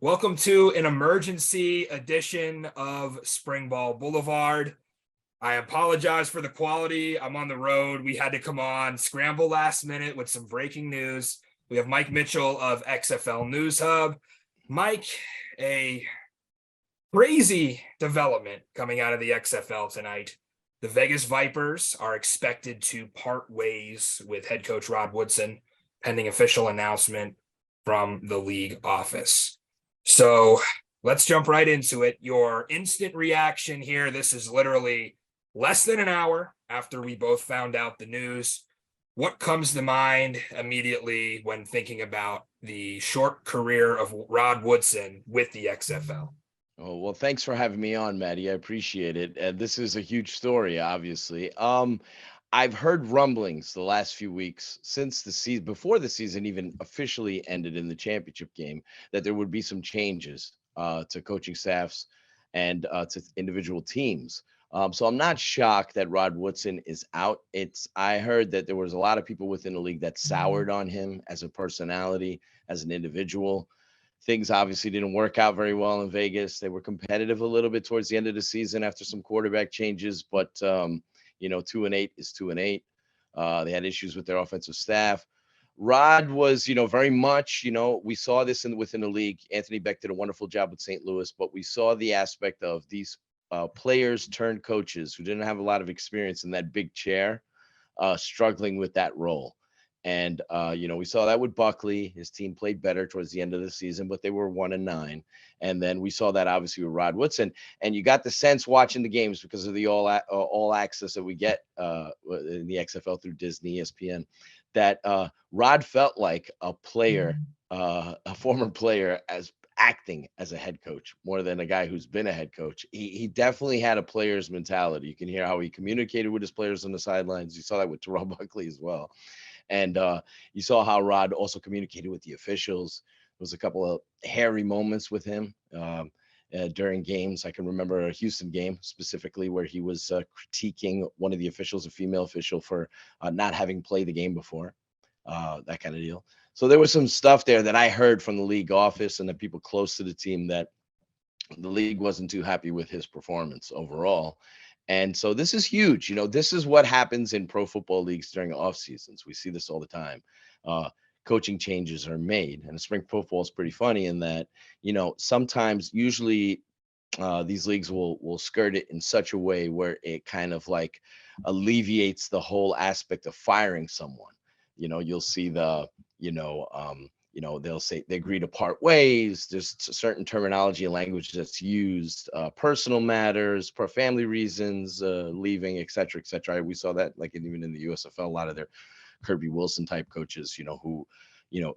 Welcome to an emergency edition of Springball Boulevard. I apologize for the quality. I'm on the road. We had to come on, scramble last minute with some breaking news. We have Mike Mitchell of XFL News Hub. Mike, a crazy development coming out of the XFL tonight. The Vegas Vipers are expected to part ways with head coach Rod Woodson, pending official announcement from the league office. So let's jump right into it. Your instant reaction here. This is literally less than an hour after we both found out the news. What comes to mind immediately when thinking about the short career of Rod Woodson with the XFL? Oh, well, thanks for having me on, Maddie. I appreciate it. This is a huge story, obviously. I've heard rumblings the last few weeks since the season, before the season even officially ended in the championship game, that there would be some changes to coaching staffs and to individual teams. So I'm not shocked that Rod Woodson is out. I heard that there was a lot of people within the league that soured on him as a personality, as an individual. Things obviously didn't work out very well in Vegas. They were competitive a little bit towards the end of the season after some quarterback changes, but 2-8 is 2-8. They had issues with their offensive staff. Rod was, very much, we saw this within the league. Anthony Beck did a wonderful job with St. Louis, but we saw the aspect of these players turned coaches who didn't have a lot of experience in that big chair, struggling with that role. And we saw that with Buckley. His team played better towards the end of the season, but they were 1-9. And then we saw that obviously with Rod Woodson. And you got the sense watching the games because of the all access that we get in the XFL through Disney, ESPN, that Rod felt like a player, a former player, as acting as a head coach more than a guy who's been a head coach. He definitely had a player's mentality. You can hear how he communicated with his players on the sidelines. You saw that with Terrell Buckley as well. And you saw how Rod also communicated with the officials. There was a couple of hairy moments with him during games. I can remember a Houston game specifically where he was critiquing one of the officials, a female official, for not having played the game before, that kind of deal. So there was some stuff there that I heard from the league office and the people close to the team that the league wasn't too happy with his performance overall. And so this is huge. This is what happens in pro football leagues during off seasons. We see this all the time. Coaching changes are made, and spring football is pretty funny in that, sometimes usually these leagues will skirt it in such a way where it kind of like alleviates the whole aspect of firing someone. You'll see they'll say they agree to part ways. There's certain terminology and language that's used, personal matters, for family reasons, leaving, et cetera, et cetera. We saw that like even in the USFL, a lot of their Kirby Wilson type coaches, who,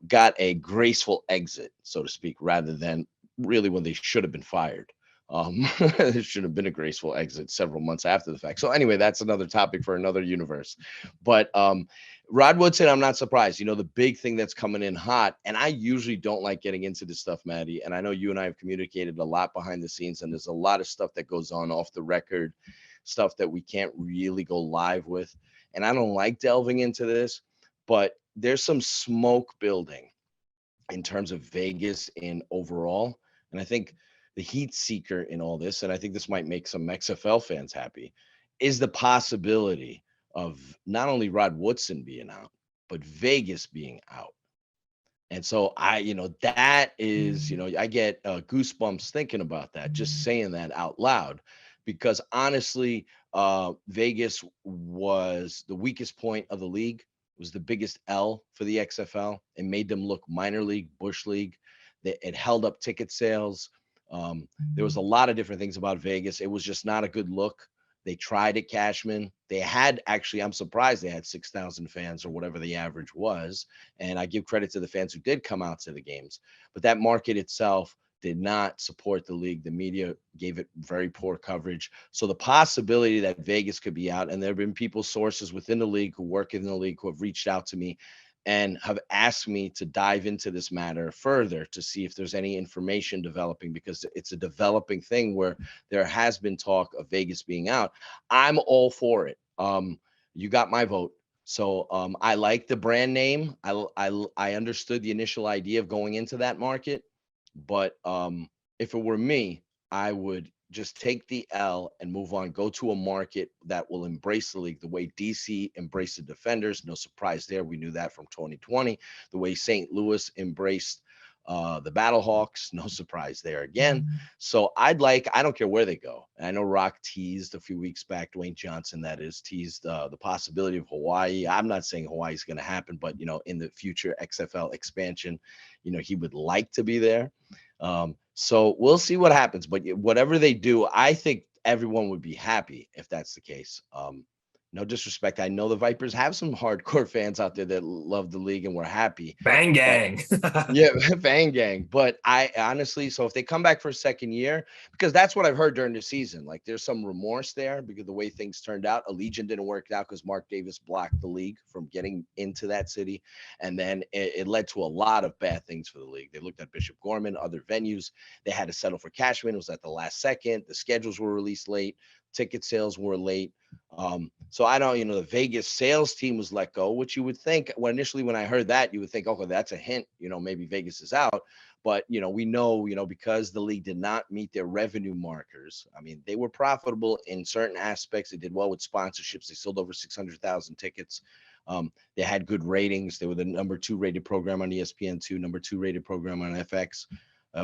got a graceful exit, so to speak, rather than really when they should have been fired. It should have been a graceful exit several months after the fact. So anyway, that's another topic for another universe. But Rod Woodson, I'm not surprised. The big thing that's coming in hot, and I usually don't like getting into this stuff, Maddie, and I know you and I have communicated a lot behind the scenes, and there's a lot of stuff that goes on off the record, stuff that we can't really go live with. And I don't like delving into this, but there's some smoke building in terms of Vegas in overall. And I think the heat seeker in all this, and I think this might make some XFL fans happy, is the possibility of not only Rod Woodson being out, but Vegas being out. And so that is, I get goosebumps thinking about that, just saying that out loud, because honestly, Vegas was the weakest point of the league, was the biggest L for the XFL. It made them look minor league, bush league. It held up ticket sales. There was a lot of different things about Vegas. It was just not a good look. They tried at Cashman. They had actually, I'm surprised they had 6,000 fans or whatever the average was. And I give credit to the fans who did come out to the games. But that market itself did not support the league. The media gave it very poor coverage. So the possibility that Vegas could be out, and there have been people, sources within the league who work in the league who have reached out to me and have asked me to dive into this matter further to see if there's any information developing, because it's a developing thing where there has been talk of Vegas being out. I'm all for it. You got my vote. So I like the brand name. I understood the initial idea of going into that market, But if it were me, I would just take the L and move on. Go to a market that will embrace the league the way DC embraced the Defenders. No surprise there. We knew that from 2020. The way St. Louis embraced the Battlehawks. No surprise there again. So I don't care where they go. And I know Rock teased a few weeks back, Dwayne Johnson, that is, teased the possibility of Hawaii. I'm not saying Hawaii is going to happen, but, in the future XFL expansion, he would like to be there. So we'll see what happens, but whatever they do, I think everyone would be happy if that's the case. No disrespect. I know the Vipers have some hardcore fans out there that love the league and were happy. Bang But gang. yeah, Bang Gang. But I honestly, so if they come back for a second year, because that's what I've heard during the season, like there's some remorse there because the way things turned out. Allegiant didn't work out because Mark Davis blocked the league from getting into that city. And then it led to a lot of bad things for the league. They looked at Bishop Gorman, other venues. They had to settle for Cashman. It was at the last second. The schedules were released late. Ticket sales were late. So I don't, the Vegas sales team was let go, which you would think initially when I heard that, you would think, okay, that's a hint, maybe Vegas is out. But, we know, because the league did not meet their revenue markers. I mean, they were profitable in certain aspects. They did well with sponsorships. They sold over 600,000 tickets. They had good ratings. They were the number 2 rated program on ESPN2, number 2 rated program on FX.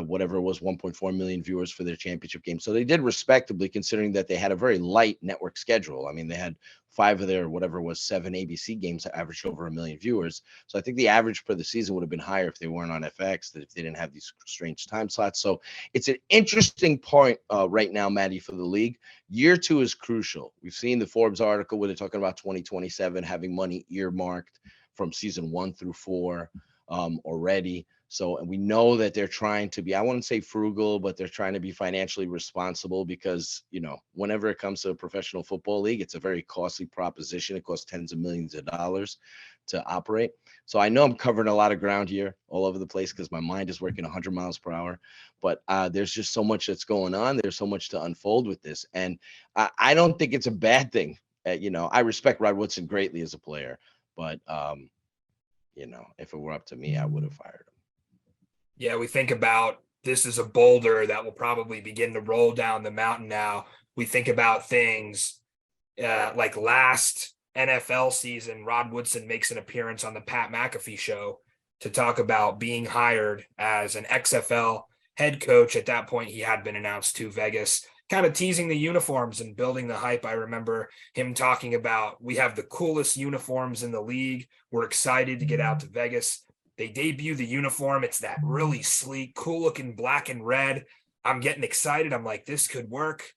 Whatever it was, 1.4 million viewers for their championship game. So they did respectably, considering that they had a very light network schedule. I mean, they had 5 of their, whatever it was, 7 ABC games that averaged over 1 million viewers. So I think the average for the season would have been higher if they weren't on FX, that if they didn't have these strange time slots. So it's an interesting point right now, Maddie, for the league. Year 2 is crucial. We've seen the Forbes article where they're talking about 2027 having money earmarked from season 1 through 4 already. So, and we know that they're trying to be, I wouldn't say frugal, but they're trying to be financially responsible because, whenever it comes to a professional football league, it's a very costly proposition. It costs tens of millions of dollars to operate. So I know I'm covering a lot of ground here all over the place because my mind is working 100 miles per hour, but there's just so much that's going on. There's so much to unfold with this. And I don't think it's a bad thing. I respect Rod Woodson greatly as a player, but, if it were up to me, I would have fired him. Yeah, we think about this is a boulder that will probably begin to roll down the mountain now. We think about things like last NFL season, Rod Woodson makes an appearance on the Pat McAfee show to talk about being hired as an XFL head coach. At that point, he had been announced to Vegas, kind of teasing the uniforms and building the hype. I remember him talking about, we have the coolest uniforms in the league. We're excited to get out to Vegas. They debut the uniform. It's that really sleek, cool looking black and red. I'm getting excited. I'm like, this could work.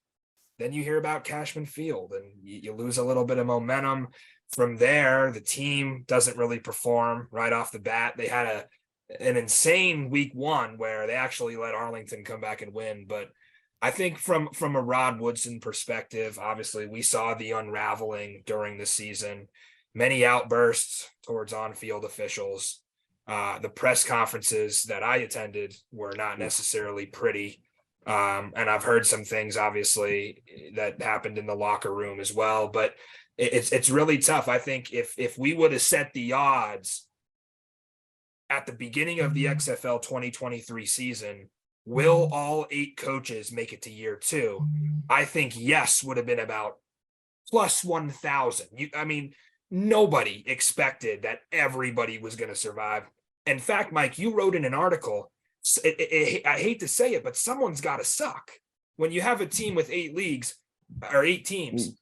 Then you hear about Cashman Field and you lose a little bit of momentum. From there, the team doesn't really perform right off the bat. They had an insane week 1 where they actually let Arlington come back and win. But I think from a Rod Woodson perspective, obviously we saw the unraveling during the season, many outbursts towards on-field officials. The press conferences that I attended were not necessarily pretty. And I've heard some things, obviously, that happened in the locker room as well. But it's really tough. I think if we would have set the odds at the beginning of the XFL 2023 season, will all 8 coaches make it to year 2? I think yes would have been about plus 1,000. I mean, nobody expected that everybody was going to survive. In fact, Mike, you wrote in an article, I hate to say it, but someone's got to suck. When you have a team with 8 leagues or 8 teams,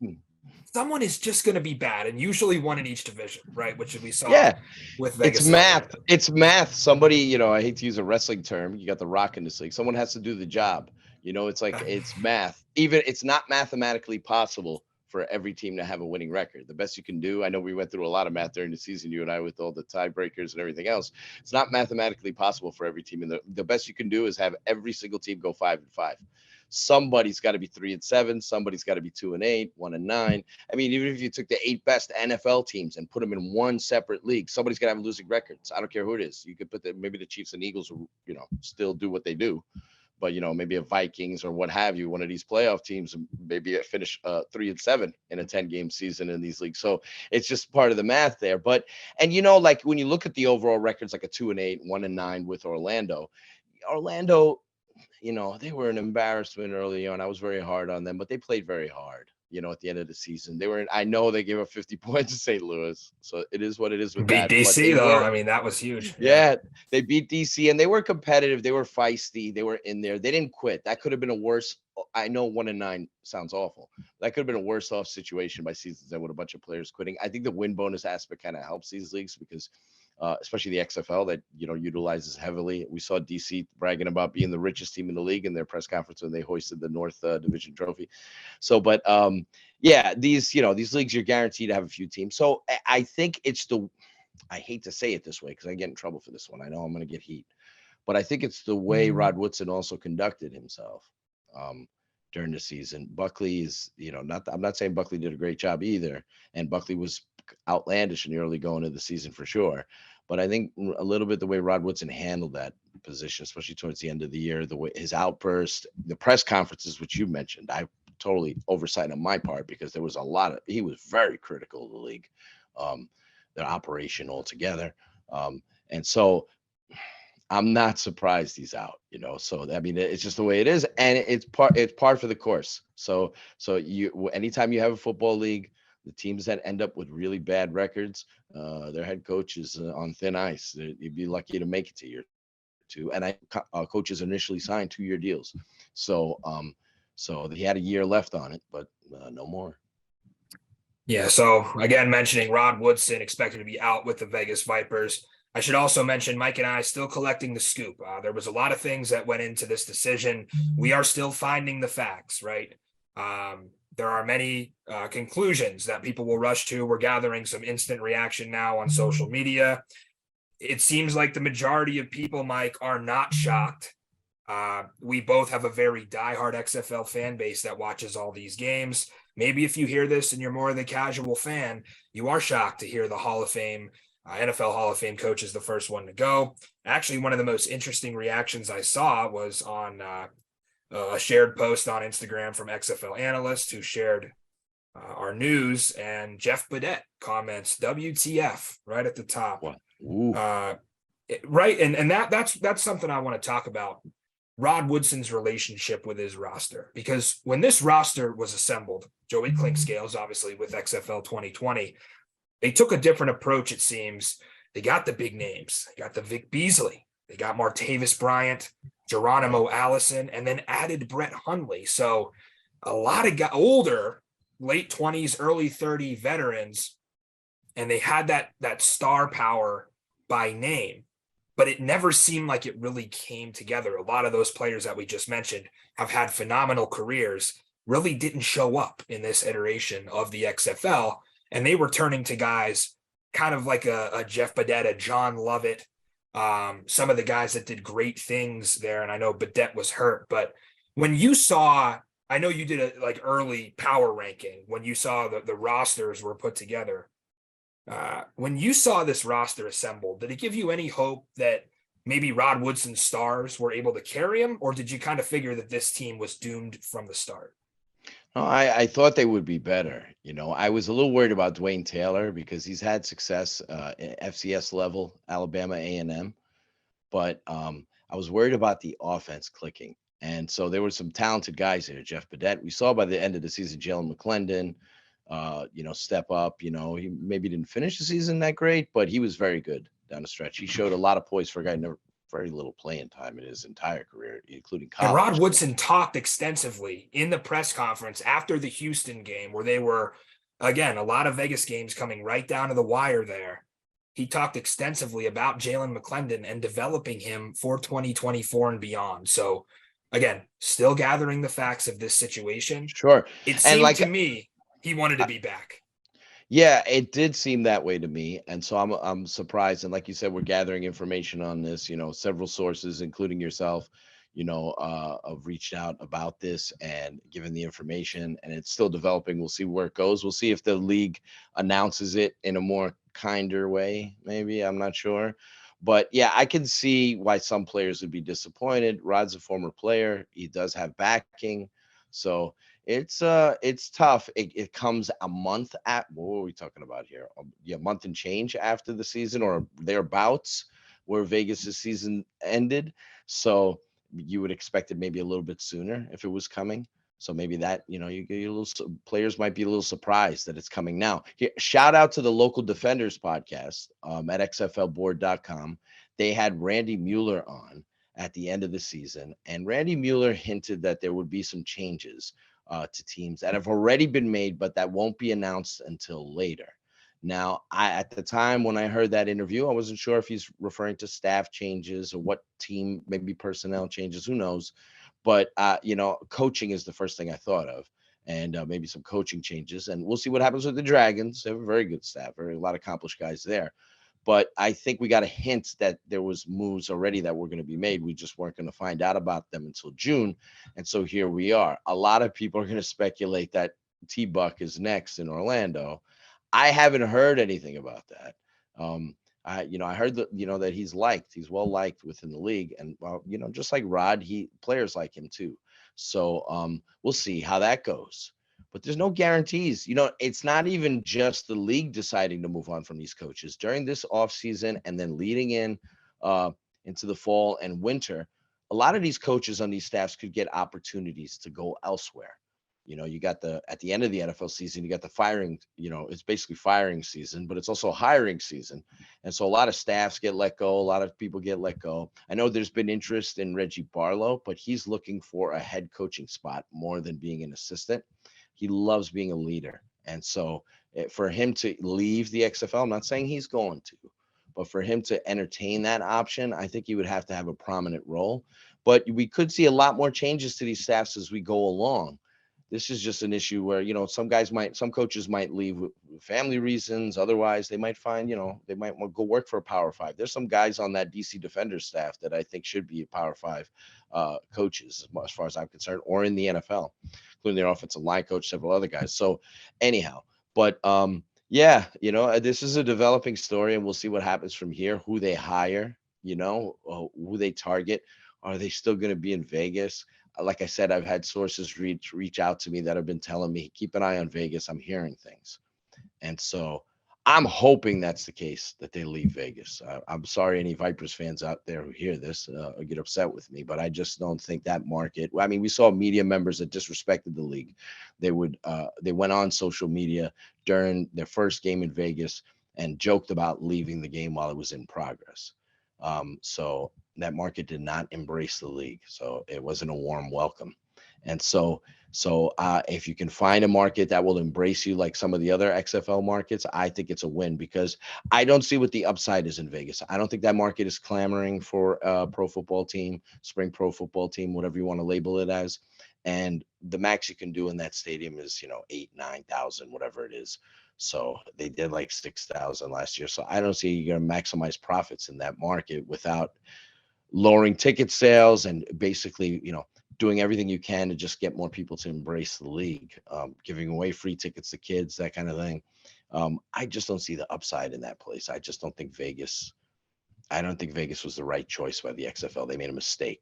someone is just going to be bad, and usually one in each division, right? Which we saw with Vegas. It's math. It's math. Somebody, I hate to use a wrestling term. You got the Rock in this league. Someone has to do the job. It's like it's math. Even it's not mathematically possible for every team to have a winning record. The best you can do, I know we went through a lot of math during the season, you and I, with all the tiebreakers and everything else. It's not mathematically possible for every team. And the best you can do is have every single team go 5-5. Somebody's got to be 3-7. Somebody's got to be 2-8, 1-9. I mean, even if you took the 8 best NFL teams and put them in one separate league, somebody's got to have losing records. I don't care who it is. You could put maybe the Chiefs and Eagles will, still do what they do. But, maybe a Vikings or what have you, one of these playoff teams, maybe finish 3-7 in a 10-game season in these leagues. So it's just part of the math there. But, and like when you look at the overall records, like a 2-8, 1-9 with Orlando, Orlando, they were an embarrassment early on. I was very hard on them, but they played very hard. At the end of the season, I know they gave up 50 points to St. Louis, so it is what it is with Beat that. But they DC though. were, I mean, that was huge. Yeah. yeah, they beat DC and they were competitive. They were feisty. They were in there. They didn't quit. That could have been a worse. I know 1-9 sounds awful. That could have been a worse off situation by seasons than with a bunch of players quitting. I think the win bonus aspect kind of helps these leagues because, especially the XFL that utilizes heavily. We saw DC bragging about being the richest team in the league in their press conference when they hoisted the North Division trophy. So, but yeah, these leagues you're guaranteed to have a few teams. So I think it's I hate to say it this way because I get in trouble for this one. I know I'm going to get heat, but I think it's the way Rod Woodson also conducted himself during the season. Buckley is, I'm not saying Buckley did a great job either, and Buckley was outlandish in the early going of the season for sure. But I think a little bit the way Rod Woodson handled that position, especially towards the end of the year, the way his outburst, the press conferences, which you mentioned, I totally oversight on my part because there was he was very critical of the league. Their operation altogether. And so I'm not surprised he's out, So I mean, it's just the way it is, and it's part for the course. So anytime you have a football league, the teams that end up with really bad records, their head coach is on thin ice. You'd be lucky to make it to year 2. And coaches initially signed 2-year deals, so he had a year left on it, but no more. Yeah, so again, mentioning Rod Woodson expected to be out with the Vegas Vipers. I should also mention Mike and I still collecting the scoop. There was a lot of things that went into this decision. We are still finding the facts, right? There are many conclusions that people will rush to. We're gathering some instant reaction now on social media. It seems like the majority of people, Mike, are not shocked. We both have a very diehard XFL fan base that watches all these games. Maybe if you hear this and you're more of the casual fan, you are shocked to hear the Hall of Fame, NFL Hall of Fame coach is the first one to go. Actually, one of the most interesting reactions I saw was on a shared post on Instagram from XFL analysts who shared our news, and Jeff Badette comments WTF right at the top. Right, and that's something I want to talk about. Rod Woodson's relationship with his roster, because when this roster was assembled, Joey Clinkscales, obviously with XFL 2020, they took a different approach. It seems they got the big names. They got the Vic Beasley. They got Martavis Bryant, Geronimo Allison, and then added Brett Hundley. So a lot of older, late 20s, early 30 veterans, and they had that star power by name. But it never seemed like it really came together. A lot of those players that we just mentioned have had phenomenal careers, really didn't show up in this iteration of the XFL. And they were turning to guys kind of like a Jeff Badette, a John Lovett, some of the guys that did great things there. And I know Badette was hurt, but when you saw, I know you did a like early power ranking, when you saw the rosters were put together, when you saw this roster assembled, did it give you any hope that maybe Rod Woodson's stars were able to carry him, or did you kind of figure that this team was doomed from the start? No, I thought they would be better. I was a little worried about Dwayne Taylor because he's had success at FCS level, Alabama A&M, but I was worried about the offense clicking. And so there were some talented guys there. Jeff Badette, we saw by the end of the season, Jalen McClendon, step up. He maybe didn't finish the season that great, but he was very good down the stretch. He showed a lot of poise for a guy never very little playing time in his entire career, including college. And Rod Woodson talked extensively in the press conference after the Houston game, where they were, again, a lot of Vegas games coming right down to the wire there. He talked extensively about Jalen McClendon and developing him for 2024 and beyond. So, again, still gathering the facts of this situation. Sure. It seemed to me he wanted to be back. Yeah, it did seem that way to me, and so I'm surprised. And like you said, we're gathering information on this. Several sources, including yourself, have reached out about this and given the information, and it's still developing. We'll see where it goes. We'll see if the league announces it in a more kinder way. Maybe, I'm not sure, but yeah, I can see why some players would be disappointed. Rod's a former player; he does have backing, so. It's tough. It comes a month at, what were we talking about here? Yeah, month and change after the season or thereabouts. where Vegas's season ended. So you would expect it maybe a little bit sooner if it was coming. So maybe that, you get a little, players might be a little surprised that it's coming now. Here, shout out to the Local Defenders podcast at xflboard.com. They had Randy Mueller on at the end of the season, and Randy Mueller hinted that there would be some changes to teams that have already been made, but that won't be announced until later. Now, at the time when I heard that interview, I wasn't sure if he's referring to staff changes or what team, maybe personnel changes, who knows. But coaching is the first thing I thought of, and maybe some coaching changes, and we'll see what happens with the Dragons. They have a very good staff, a lot of accomplished guys there. But I think we got a hint that there was moves already that were going to be made. We just weren't going to find out about them until June, and so here we are. A lot of people are going to speculate that T-Buck is next in Orlando. I haven't heard anything about that. I heard that that he's well liked within the league, and well, just like Rod, players like him too. So we'll see how that goes. But there's no guarantees. It's not even just the league deciding to move on from these coaches during this offseason and then leading into the fall and winter. A lot of these coaches on these staffs could get opportunities to go elsewhere. You got at the end of the NFL season, you got the firing, it's basically firing season, but it's also hiring season. And so a lot of staffs get let go. A lot of people get let go. I know there's been interest in Reggie Barlow, but he's looking for a head coaching spot more than being an assistant. He loves being a leader. And so for him to leave the XFL, I'm not saying he's going to, but for him to entertain that option, I think he would have to have a prominent role. But we could see a lot more changes to these staffs as we go along. This is just an issue where, some coaches might leave with family reasons. Otherwise, they might find, they might want to go work for a Power 5. There's some guys on that DC Defenders staff that I think should be Power 5 coaches, as far as I'm concerned, or in the NFL, including their offensive line coach, several other guys. So anyhow, but this is a developing story, and we'll see what happens from here, who they hire, who they target. Are they still going to be in Vegas? Like I said, I've had sources reach out to me that have been telling me, keep an eye on Vegas. I'm hearing things. And so I'm hoping that's the case, that they leave Vegas. I'm sorry, any Vipers fans out there who hear this get upset with me, but I just don't think that market. I mean, we saw media members that disrespected the league. They went on social media during their first game in Vegas and joked about leaving the game while it was in progress. So that market did not embrace the league. So it wasn't a warm welcome. And so if you can find a market that will embrace you like some of the other XFL markets, I think it's a win, because I don't see what the upside is in Vegas. I don't think that market is clamoring for a pro football team, spring pro football team, whatever you want to label it as. And the max you can do in that stadium is, 8,000, 9,000, whatever it is. So they did like 6,000 last year. So I don't see you're going to maximize profits in that market without lowering ticket sales and basically, doing everything you can to just get more people to embrace the league, giving away free tickets to kids, that kind of thing. I just don't see the upside in that place. I don't think Vegas was the right choice by the XFL. They made a mistake.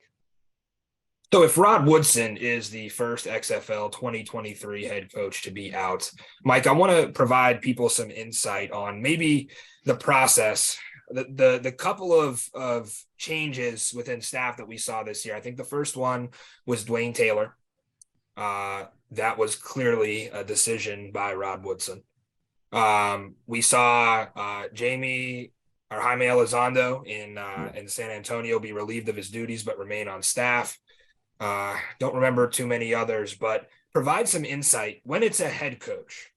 So if Rod Woodson is the first XFL 2023 head coach to be out, Mike, I want to provide people some insight on maybe the process, the couple of changes within staff that we saw this year. I think the first one was Dwayne Taylor. That was clearly a decision by Rod Woodson. We saw Jaime Elizondo in San Antonio be relieved of his duties but remain on staff. Don't remember too many others, but provide some insight. When it's a head coach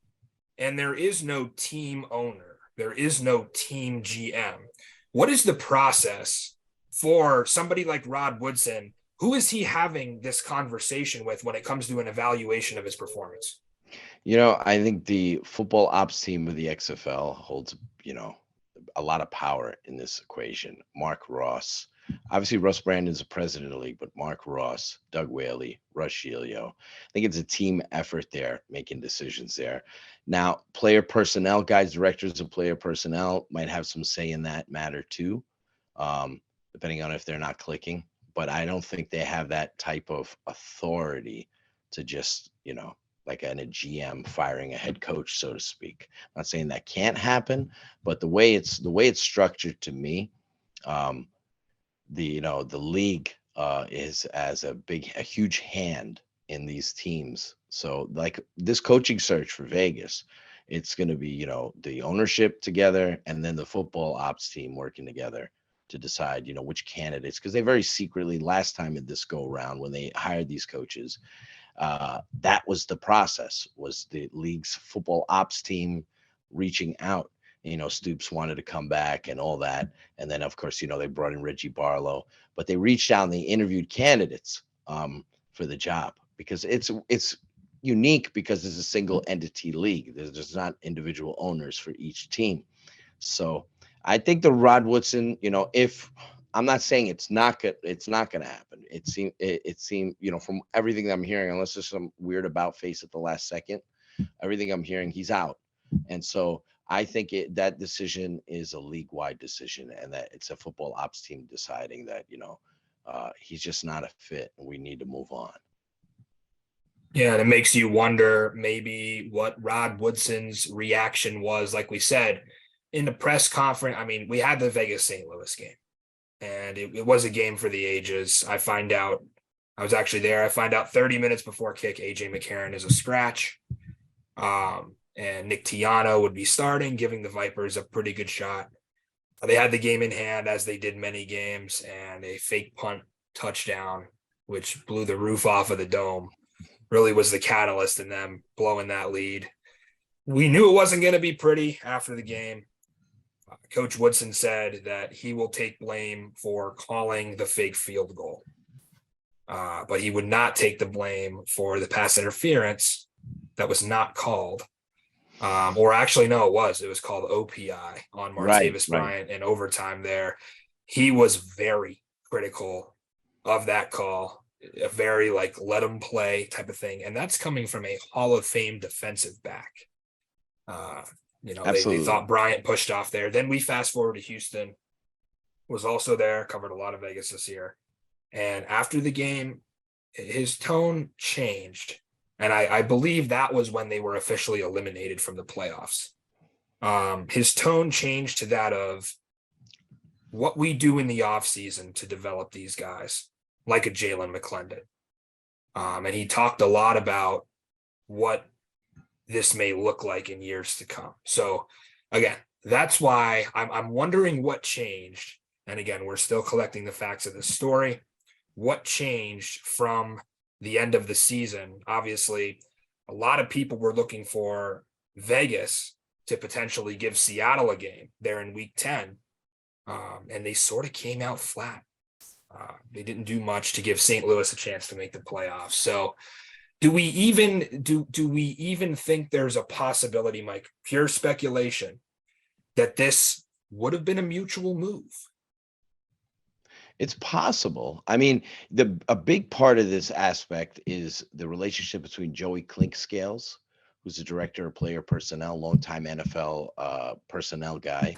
and there is no team owner, there is no team GM, what is the process for somebody like Rod Woodson? Who is he having this conversation with when it comes to an evaluation of his performance? I think the football ops team of the XFL holds, a lot of power in this equation. Mark Ross. Obviously, Russ Brandon's the president of the league, but Mark Ross, Doug Whaley, Russ Giglio. I think it's a team effort there, making decisions there. Now, player personnel, guys, directors of player personnel might have some say in that matter too, depending on if they're not clicking. But I don't think they have that type of authority to just, like a GM firing a head coach, so to speak. I'm not saying that can't happen, but the way it's structured to me, Um, the league is as a huge hand in these teams. So like this coaching search for Vegas, it's going to be the ownership together and then the football ops team working together to decide which candidates, because they very secretly last time in this go around when they hired these coaches, that was the process, was the league's football ops team reaching out. Stoops wanted to come back and all that. And then, of course, they brought in Reggie Barlow, but they reached out and they interviewed candidates for the job, because it's unique because it's a single entity league. There's not individual owners for each team. So I think the Rod Woodson, if I'm not saying it's not gonna happen. It seemed, from everything that I'm hearing, unless there's some weird about face at the last second, everything I'm hearing, he's out. And so I think that decision is a league wide decision, and that it's a football ops team deciding that, he's just not a fit and we need to move on. Yeah, and it makes you wonder maybe what Rod Woodson's reaction was. Like we said in the press conference, I mean, we had the Vegas St. Louis game, and it was a game for the ages. I was actually there. I find out 30 minutes before kick, AJ McCarron is a scratch. And Nick Tiano would be starting, giving the Vipers a pretty good shot. They had the game in hand, as they did many games, and a fake punt touchdown, which blew the roof off of the dome, really was the catalyst in them blowing that lead. We knew it wasn't going to be pretty after the game. Coach Woodson said that he will take blame for calling the fake field goal, but he would not take the blame for the pass interference that was not called. Or actually, no, it was called OPI on Right, Martavis right. Bryant in overtime there. He was very critical of that call, a very let him play type of thing. And that's coming from a Hall of Fame defensive back. They Absolutely. thought Bryant pushed off there. Then we fast forward to Houston, was also there, covered a lot of Vegas this year. And after the game, his tone changed. And I believe that was when they were officially eliminated from the playoffs. His tone changed to that of what we do in the offseason to develop these guys, like a Jalen McClendon. And he talked a lot about what this may look like in years to come. So again, that's why I'm wondering what changed. And again, we're still collecting the facts of this story. What changed from the end of the season? Obviously, a lot of people were looking for Vegas to potentially give Seattle a game there in week 10. And they sort of came out flat. They didn't do much to give St. Louis a chance to make the playoffs. So do we even think there's a possibility, Mike, pure speculation, that this would have been a mutual move? It's possible. I mean, a big part of this aspect is the relationship between Joey Clinkscales, who's the director of player personnel, longtime NFL personnel guy,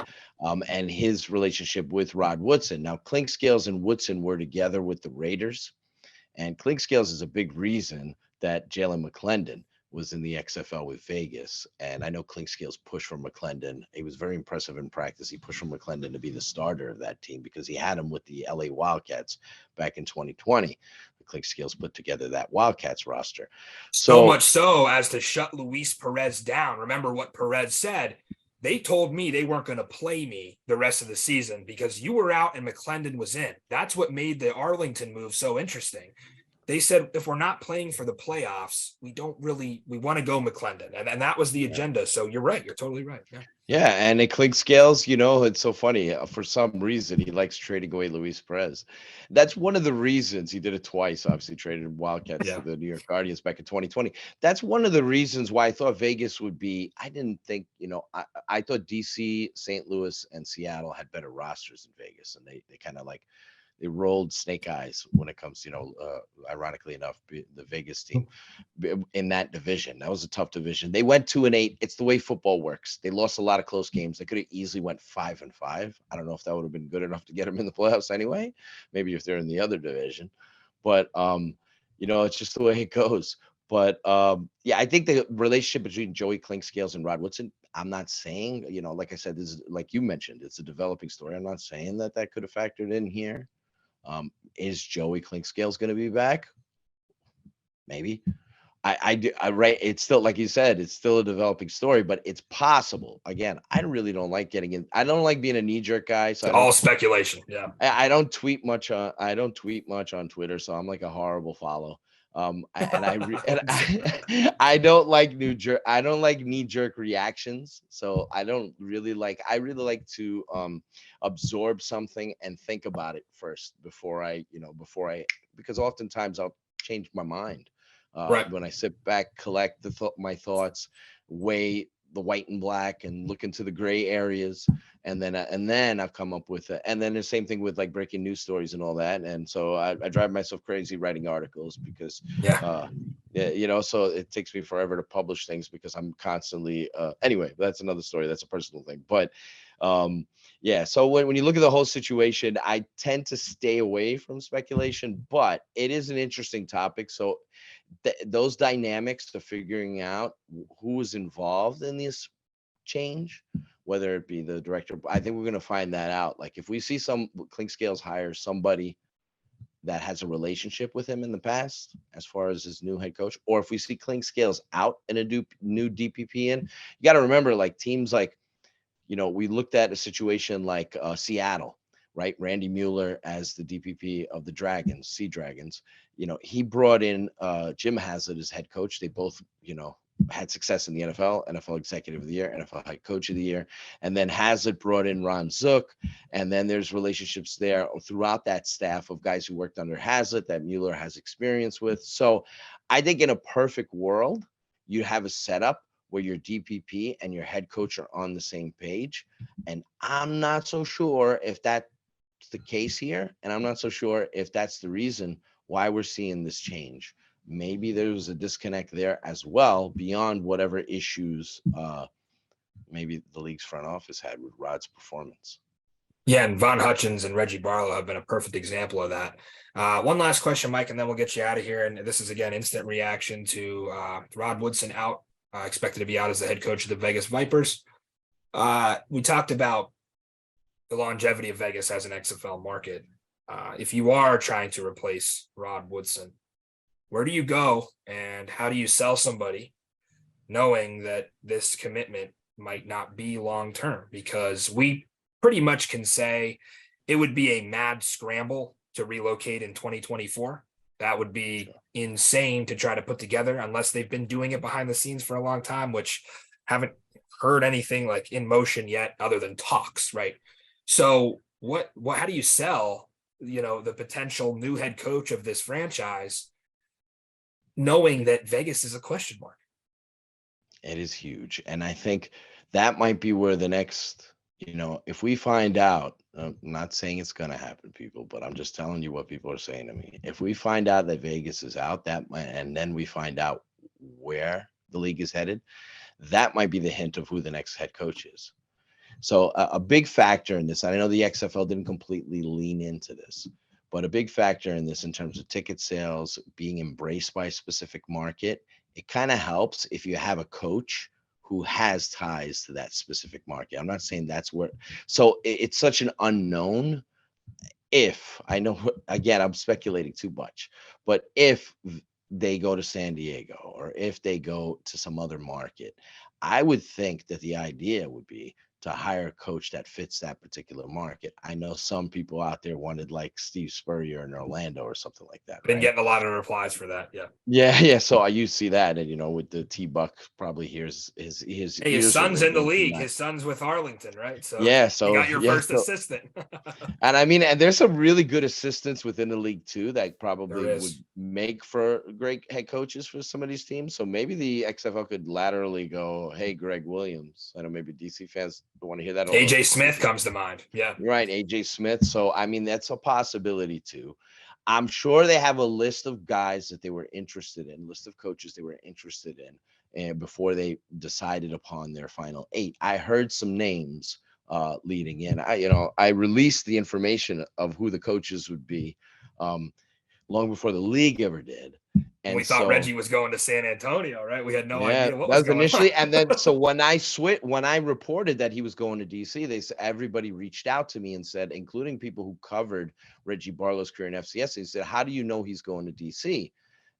and his relationship with Rod Woodson. Now, Clinkscales and Woodson were together with the Raiders, and Clinkscales is a big reason that Jalen McClendon was in the XFL with Vegas. And I know Clinkscales pushed for McClendon. He was very impressive in practice. He pushed for McClendon to be the starter of that team because he had him with the LA Wildcats back in 2020. The Clinkscales put together that Wildcats roster. So So much so as to shut Luis Perez down. Remember what Perez said? They told me they weren't going to play me the rest of the season because you were out and McClendon was in. That's what made the Arlington move so interesting. They said, if we're not playing for the playoffs, we want to go McClendon. And that was the yeah. agenda. So you're right. You're totally right. Yeah. Yeah, and it Clinkscales, it's so funny. For some reason, he likes trading away Luis Perez. That's one of the reasons he did it twice. Obviously, traded Wildcats to Yeah. the New York Guardians back in 2020. That's one of the reasons why I thought Vegas would be. I didn't think, I thought DC, St. Louis, and Seattle had better rosters than Vegas, and they kind of they rolled snake eyes when it comes to, ironically enough, the Vegas team in that division. That was a tough division. They went 2-8. It's the way football works. They lost a lot of close games. They could have easily went 5-5. I don't know if that would have been good enough to get them in the playoffs anyway. Maybe if they're in the other division, but it's just the way it goes. But yeah, I think the relationship between Joey Clinkscales and Rod Woodson, I'm not saying, like I said, this is like you mentioned, it's a developing story. I'm not saying that could have factored in here. Is Joey Clinkscales going to be back? Maybe. I right. It's still, like you said, it's still a developing story, but it's possible. Again, I really don't like getting in. I don't like being a knee jerk guy, so It's all speculation. Yeah. I don't tweet much on. I don't tweet much on Twitter, so I'm like a horrible follow. I don't like I don't like knee jerk reactions, so I don't really like. I really like to absorb something and think about it first before because oftentimes I'll change my mind Right. when I sit back, collect my thoughts, weigh the white and black, and look into the gray areas, and then I've come up with it. And then the same thing with like breaking news stories and all that. And so I drive myself crazy writing articles because Yeah. yeah, so it takes me forever to publish things because I'm constantly anyway, that's another story. That's a personal thing. But yeah, so when you look at the whole situation, I tend to stay away from speculation, but it is an interesting topic. So those dynamics of figuring out who is involved in this change, whether it be the director, I think we're going to find that out. Like if we see Clinkscales hire somebody that has a relationship with him in the past, as far as his new head coach, or if we see Clinkscales out and a new DPP in, you got to remember, like teams like, we looked at a situation like Seattle, right? Randy Mueller as the DPP of the Sea Dragons. He brought in Jim Haslett as head coach. They both, had success in the NFL Executive of the Year, NFL Head Coach of the Year. And then Haslett brought in Ron Zook. And then there's relationships there throughout that staff of guys who worked under Haslett that Mueller has experience with. So I think in a perfect world, you have a setup where your DPP and your head coach are on the same page. And I'm not so sure if that's the case here. And I'm not so sure if that's the reason why we're seeing this change. Maybe there's a disconnect there as well, beyond whatever issues maybe the league's front office had with Rod's performance. Yeah, and Von Hutchins and Reggie Barlow have been a perfect example of that. One last question, Mike, and then we'll get you out of here. And this is, again, instant reaction to Rod Woodson out, expected to be out as the head coach of the Vegas Vipers. We talked about the longevity of Vegas as an XFL market. If you are trying to replace Rod Woodson, where do you go and how do you sell somebody knowing that this commitment might not be long-term? Because we pretty much can say it would be a mad scramble to relocate in 2024. That would be insane to try to put together unless they've been doing it behind the scenes for a long time, which haven't heard anything like in motion yet other than talks, right? So how do you sell, the potential new head coach of this franchise knowing that Vegas is a question mark? It is huge. And I think that might be where the next, if we find out, I'm not saying it's going to happen, people, but I'm just telling you what people are saying to me. If we find out that Vegas is out, and then we find out where the league is headed, that might be the hint of who the next head coach is. So a big factor in this, I know the XFL didn't completely lean into this, but a big factor in this in terms of ticket sales being embraced by a specific market, it kind of helps if you have a coach who has ties to that specific market. I'm not saying that's where, so it's such an unknown. If I know, again, I'm speculating too much, but if they go to San Diego or if they go to some other market, I would think that the idea would be to hire a coach that fits that particular market. I know some people out there wanted like Steve Spurrier in Orlando or something like that. Been right? getting a lot of replies for that. Yeah. Yeah. So I used to see that, and with the T-Buck probably hears his Hey, his ears are son's in the ringing from league. that. His son's with Arlington, right? So Yeah. you So got your yeah. first assistant. And I mean, and there's some really good assistants within the league too that probably There would is. make for great head coaches for some of these teams. So maybe the XFL could laterally go, "Hey, Greg Williams." I know maybe DC fans don't want to hear that. Although AJ Smith comes to mind. Yeah. you're right, AJ Smith. So I mean, that's a possibility too. I'm sure they have a list of guys that they were interested in, list of coaches they were interested in, and before they decided upon their final 8. I heard some names leading in. I released the information of who the coaches would be long before the league ever did. We And thought so Reggie was going to San Antonio, right? We had no yeah, idea what that was was going on. initially, and then so when I reported that he was going to DC, everybody reached out to me and said, including people who covered Reggie Barlow's career in FCS, they said, "How do you know he's going to DC?"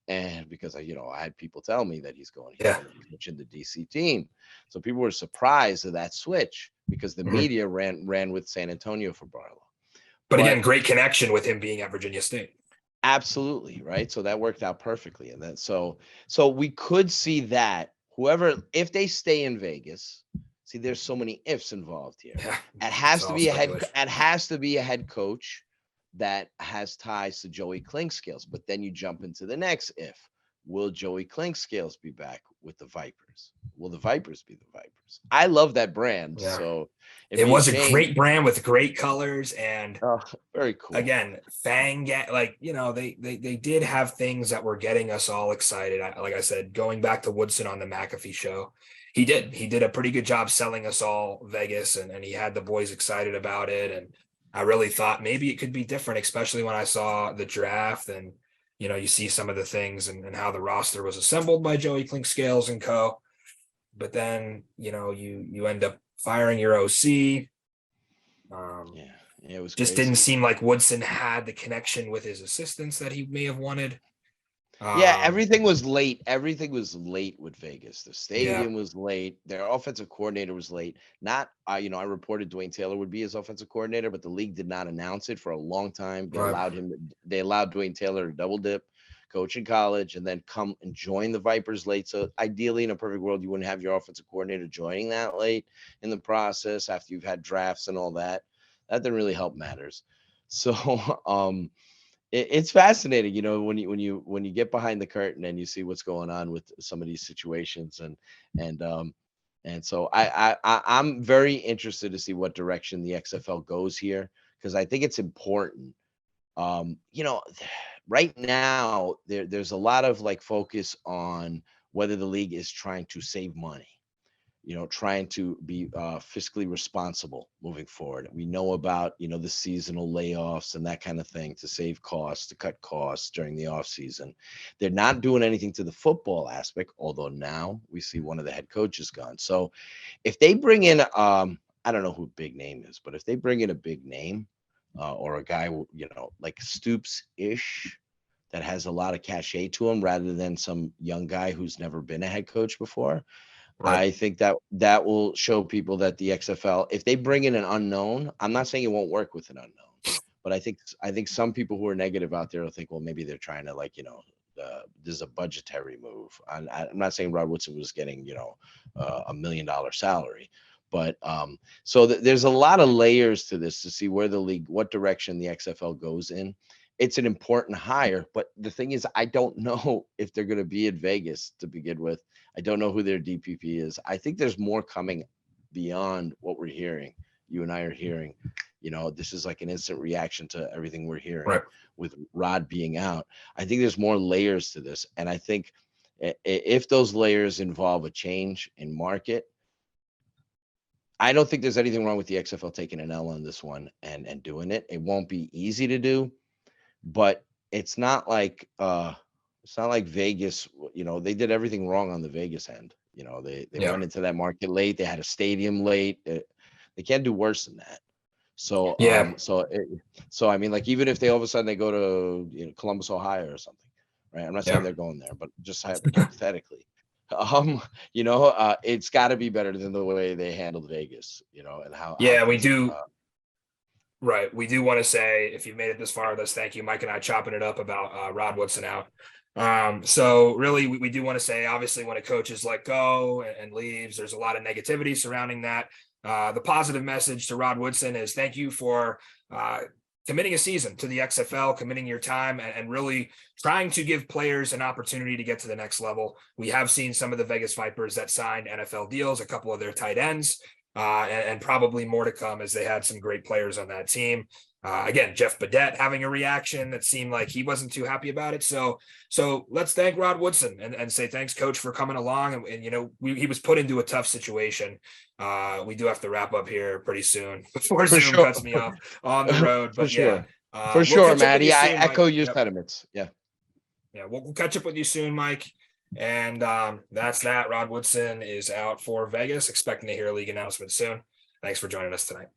And because I had people tell me that he's going Yeah. to be coaching the DC team, so people were surprised at that switch because the Mhm. media ran with San Antonio for Barlow. But again, great connection with him being at Virginia State. Absolutely, right? So that worked out perfectly. And then so we could see that whoever, if they stay in Vegas, see, there's so many ifs involved here. Yeah. It It's has to all be speculation. it has to be a head coach that has ties to Joey Clinkscales. But then you jump into the next if. Will Joey Clinkscales be back with the Vipers? Will the Vipers be the Vipers? I love that brand. Yeah. So it'd It be a was a shame. great brand with great colors, and Oh, very cool. again, they did have things that were getting us all excited. Like I said, going back to Woodson on the McAfee show, he did a pretty good job selling us all Vegas, and he had the boys excited about it. And I really thought maybe it could be different, especially when I saw the draft, and you see some of the things and how the roster was assembled by Joey Clinkscales and co. But then you end up firing your OC. Yeah. It was Just crazy. didn't seem like Woodson had the connection with his assistants that he may have wanted. Yeah, everything was late. Everything was late with Vegas. The Yeah. stadium was late. Their offensive coordinator was late. Not, I reported Dwayne Taylor would be his offensive coordinator, but the league did not announce it for a long time. They Right. allowed Dwayne Taylor to double dip, coach in college, and then come and join the Vipers late. So ideally, in a perfect world, you wouldn't have your offensive coordinator joining that late in the process after you've had drafts and all that. That didn't really help matters. So, it's fascinating, when you get behind the curtain and you see what's going on with some of these situations, and so I'm very interested to see what direction the XFL goes here, because I think it's important. You know, right now there's a lot of like focus on whether the league is trying to save money, trying to be fiscally responsible moving forward. We know about, the seasonal layoffs and that kind of thing to save costs, to cut costs during the off season. They're not doing anything to the football aspect, although now we see one of the head coaches gone. So if they bring in, I don't know who big name is, but if they bring in a big name or a guy, like Stoops-ish, that has a lot of cachet to him rather than some young guy who's never been a head coach before, Right. I think that will show people that the XFL, if they bring in an unknown, I'm not saying it won't work with an unknown, but I think some people who are negative out there will think, well, maybe they're trying to this is a budgetary move. I'm not saying Rod Woodson was getting $1 million salary, but so there's a lot of layers to this to see where the league, what direction the XFL goes in. It's an important hire, but the thing is, I don't know if they're going to be in Vegas to begin with. I don't know who their DPP is. I think there's more coming beyond what we're hearing. You and I are hearing, this is like an instant reaction to everything we're hearing Right. with Rod being out. I think there's more layers to this. And I think if those layers involve a change in market, I don't think there's anything wrong with the XFL taking an L on this one and doing it. It won't be easy to do, but it's not like Vegas, they did everything wrong on the Vegas end. They Yeah. went into that market late. They had a stadium late. They can't do worse than that. So, Yeah. so I mean, like, even if they all of a sudden they go to Columbus, Ohio or something, right? I'm not saying Yeah. they're going there, but just hypothetically, it's got to be better than the way they handled Vegas, and how Yeah, we things. do. Right. We do want to say, if you've made it this far with us, thank you. Mike and I chopping it up about Rod Woodson out. So really, we do want to say, obviously, when a coach is let go and leaves, there's a lot of negativity surrounding that. The positive message to Rod Woodson is thank you for committing a season to the XFL, committing your time, and really trying to give players an opportunity to get to the next level. We have seen some of the Vegas Vipers that signed NFL deals, a couple of their tight ends. And probably more to come, as they had some great players on that team. Again, Jeff Badette having a reaction that seemed like he wasn't too happy about it. So let's thank Rod Woodson and say thanks, coach, for coming along. And he was put into a tough situation. We do have to wrap up here pretty soon before Zoom cuts me off on the road. But For yeah, sure. For we'll sure, catch up with Maddie. you I soon, Mike. echo your Yep. sentiments. Yeah. Yeah, we'll catch up with you soon, Mike. And that's that. Rod Woodson is out for Vegas, expecting to hear a league announcement soon. Thanks for joining us tonight.